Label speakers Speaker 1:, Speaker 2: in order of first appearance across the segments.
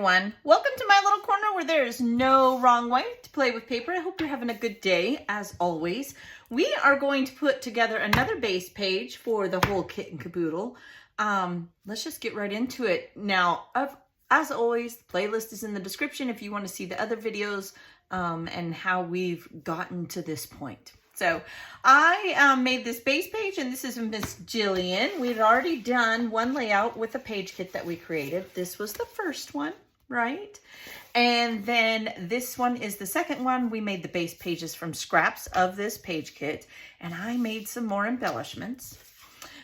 Speaker 1: everyone. Welcome to my little corner where there is no wrong way to play with paper. I hope you're having a good day, as always. We are going to put together another base page for the whole kit and caboodle. Let's just get right into it. Now, as always, the playlist is in the description if you want to see the other videos and how we've gotten to this point. So I made this base page, and this is Miss Jillian. We'd already done one layout with the page kit that we created. This was the first one, right? And then this one is the second one. We made the base pages from scraps of this page kit, and I made some more embellishments.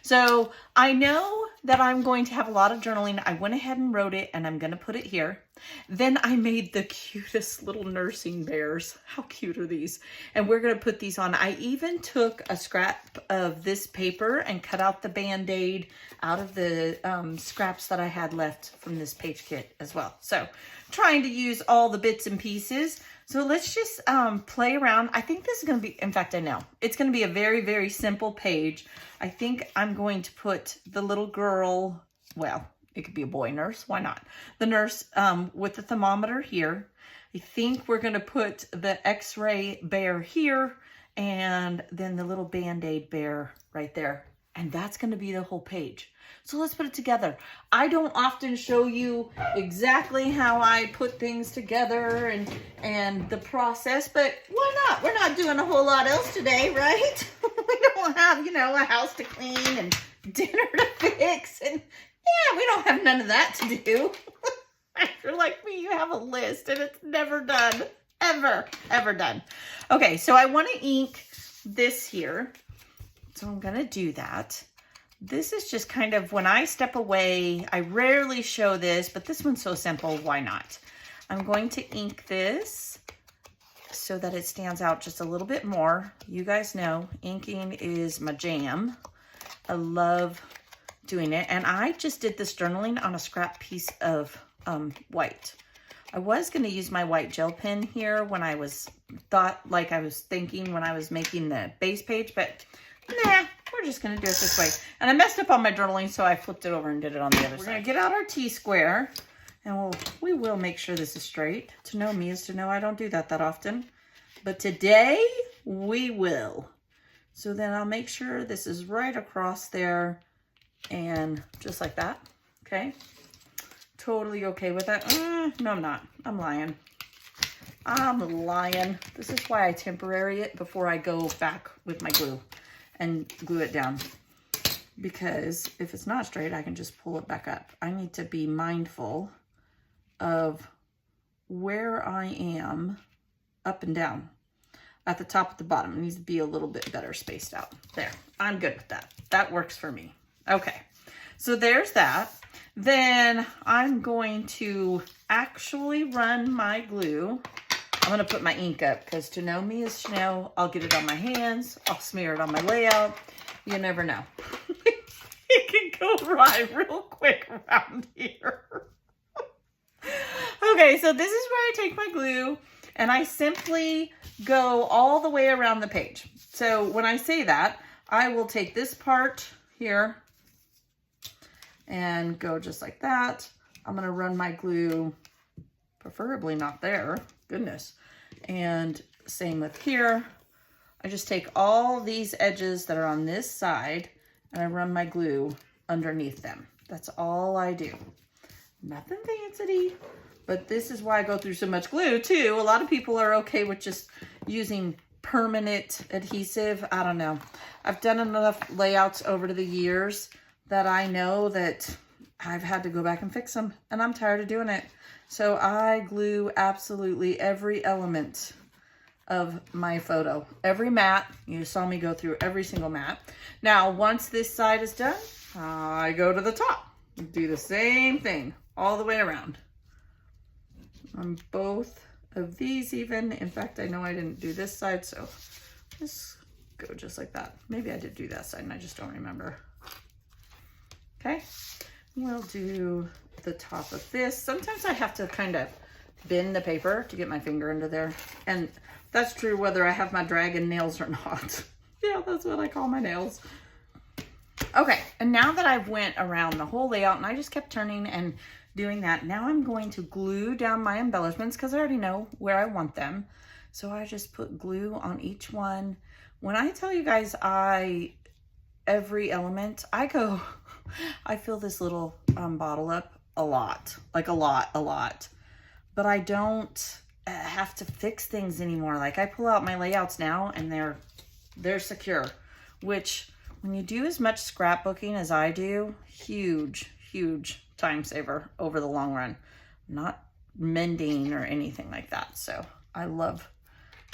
Speaker 1: So I know that I'm going to have a lot of journaling. I went ahead and wrote it, and I'm going to put it here. Then I made the cutest little nursing bears. How cute are these? And we're going to put these on. I even took a scrap of this paper and cut out the Band-Aid out of the scraps that I had left from this page kit as well. So trying to use all the bits and pieces. So let's just play around. I think this is going to be, in fact, I know, it's going to be a very, very simple page. I think I'm going to put the little girl, well, it could be a boy nurse, why not? The nurse with the thermometer here. I think we're going to put the X-ray bear here and then the little Band-Aid bear right there. And that's going to be the whole page. So let's put it together. I don't often show you exactly how I put things together and the process, but why not? We're not doing a whole lot else today, right? We don't have, you know, a house to clean and dinner to fix, and yeah, we don't have none of that to do. If you're like me, you have a list and it's never done, ever done. Okay, so I want to ink this here. So I'm going to do that. This is just kind of when I step away. I rarely show this, but this one's so simple, why not? I'm going to ink this so that it stands out just a little bit more. You guys know inking is my jam. I love doing it. And I just did this journaling on a scrap piece of white. I was going to use my white gel pen here when I was thinking when I was making the base page, but nah, we're just going to do it this way. And I messed up on my journaling, so I flipped it over and did it on the other side. We're going to get out our T-square, and we will make sure this is straight. To know me is to know I don't do that often. But today, we will. So then I'll make sure this is right across there, and just like that, okay? Totally okay with that. No, I'm not. I'm lying. I'm lying. This is why I temporary it before I go back with my glue and glue it down, because if it's not straight, I can just pull it back up. I need to be mindful of where I am up and down. At the top, at the bottom, it needs to be a little bit better spaced out. There, I'm good with that. That works for me. Okay, so there's that. Then I'm going to actually run my glue. I'm going to put my ink up, because to know me is to know I'll get it on my hands. I'll smear it on my layout. You never know. It can go right real quick around here. Okay, so this is where I take my glue, and I simply go all the way around the page. So when I say that, I will take this part here and go just like that. I'm going to run my glue, preferably not there. Goodness. And same with here. I just take all these edges that are on this side and I run my glue underneath them. That's all I do. Nothing fancy, but this is why I go through so much glue too. A lot of people are okay with just using permanent adhesive. I don't know. I've done enough layouts over the years that I know that I've had to go back and fix them, and I'm tired of doing it. So I glue absolutely every element of my photo. Every mat, you saw me go through every single mat. Now, once this side is done, I go to the top. Do the same thing all the way around. On both of these even. In fact, I know I didn't do this side, so just go just like that. Maybe I did do that side and I just don't remember. Okay, we'll do the top of this. Sometimes I have to kind of bend the paper to get my finger into there. And that's true whether I have my dragon nails or not. Yeah, that's what I call my nails. Okay, and now that I've went around the whole layout and I just kept turning and doing that. Now I'm going to glue down my embellishments because I already know where I want them. So I just put glue on each one. When I tell you guys every element, I fill this little bottle up a lot, like a lot. But I don't have to fix things anymore. Like I pull out my layouts now and they're secure, which when you do as much scrapbooking as I do, huge time saver over the long run. Not mending or anything like that. So I love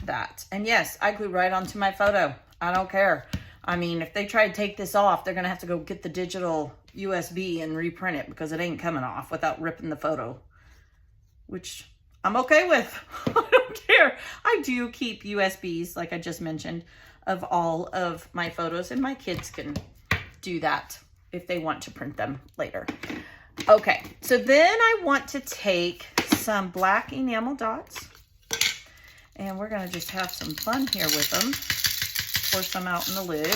Speaker 1: that. And yes, I glue right onto my photo. I don't care. I mean, if they try to take this off, they're gonna have to go get the digital USB and reprint it because it ain't coming off without ripping the photo, which I'm okay with. I don't care. I do keep USBs, like I just mentioned, of all of my photos, and my kids can do that if they want to print them later. Okay, so then I want to take some black enamel dots, and we're gonna just have some fun here with them. Pour some out in the lid.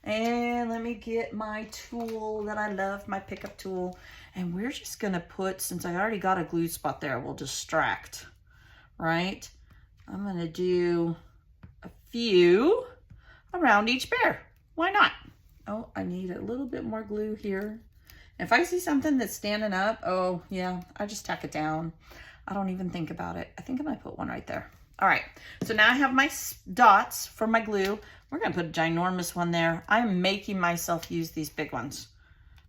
Speaker 1: And let me get my tool that I love, my pickup tool. And we're just gonna put, since I already got a glue spot there, we'll distract, right? I'm gonna do a few around each bear. Why not? Oh, I need a little bit more glue here. If I see something that's standing up, oh yeah, I just tack it down. I don't even think about it. I think I might put one right there. All right, so now I have my dots for my glue. We're gonna put a ginormous one there. I'm making myself use these big ones.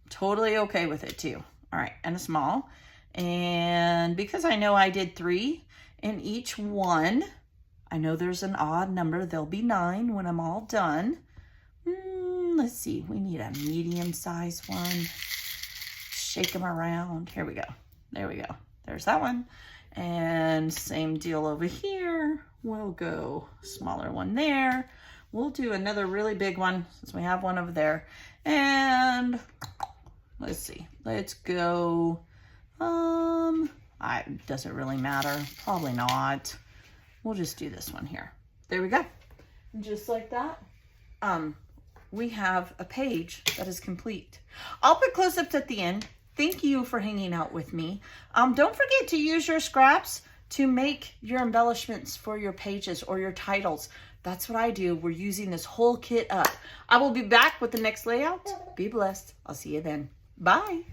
Speaker 1: Totally okay with it too. All right, and a small. And because I know I did 3 in each one, I know there's an odd number. There'll be 9 when I'm all done. Let's see, we need a medium-sized one. Shake them around. Here we go. There we go. There's that one. And same deal over here. We'll go smaller one there. We'll do another really big one since we have one over there. And let's see. Let's go. It doesn't really matter. Probably not. We'll just do this one here. There we go. Just like that. We have a page that is complete. I'll put close-ups at the end. Thank you for hanging out with me. Don't forget to use your scraps to make your embellishments for your pages or your titles. That's what I do. We're using this whole kit up. I will be back with the next layout. Be blessed. I'll see you then. Bye.